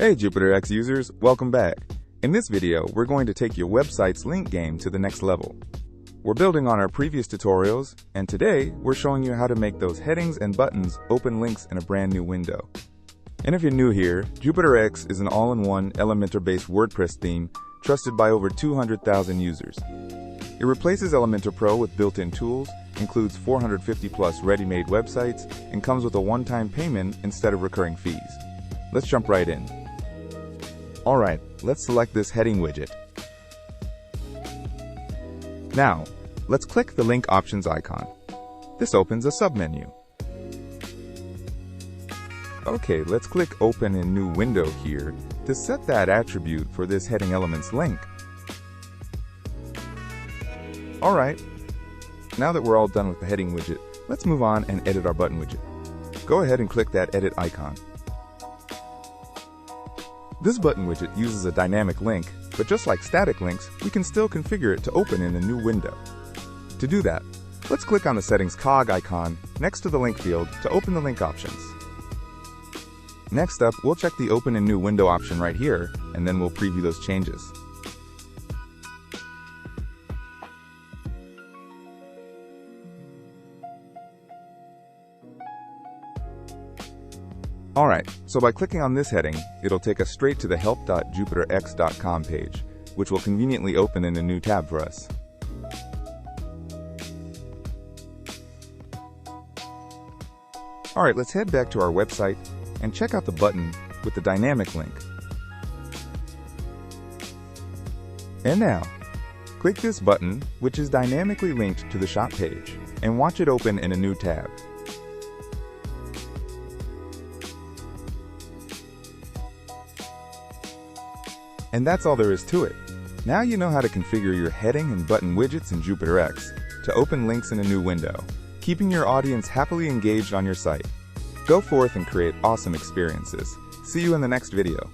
Hey JupyterX users, welcome back. In this video, we're going to take your website's link game to the next level. We're building on our previous tutorials, and today we're showing you how to make those headings and buttons open links in a brand new window. And if you're new here, JupyterX is an all-in-one Elementor-based WordPress theme trusted by over 200,000 users. It replaces Elementor Pro with built-in tools, includes 450+ ready-made websites, and comes with a one-time payment instead of recurring fees. Let's jump right in. Alright, let's select this heading widget. Now, let's click the link options icon. This opens a submenu. Okay, let's click Open in New Window here to set that attribute for this heading element's link. Alright, now that we're all done with the heading widget, let's move on and edit our button widget. Go ahead and click that edit icon. This button widget uses a dynamic link, but just like static links, we can still configure it to open in a new window. To do that, let's click on the settings cog icon next to the link field to open the link options. Next up, we'll check the open in new window option right here, and then we'll preview those changes. Alright, so by clicking on this heading, it'll take us straight to the help.jupyterx.com page, which will conveniently open in a new tab for us. Alright, let's head back to our website and check out the button with the dynamic link. And now, click this button, which is dynamically linked to the shop page, and watch it open in a new tab. And that's all there is to it. Now you know how to configure your heading and button widgets in JupyterX to open links in a new window, keeping your audience happily engaged on your site. Go forth and create awesome experiences. See you in the next video.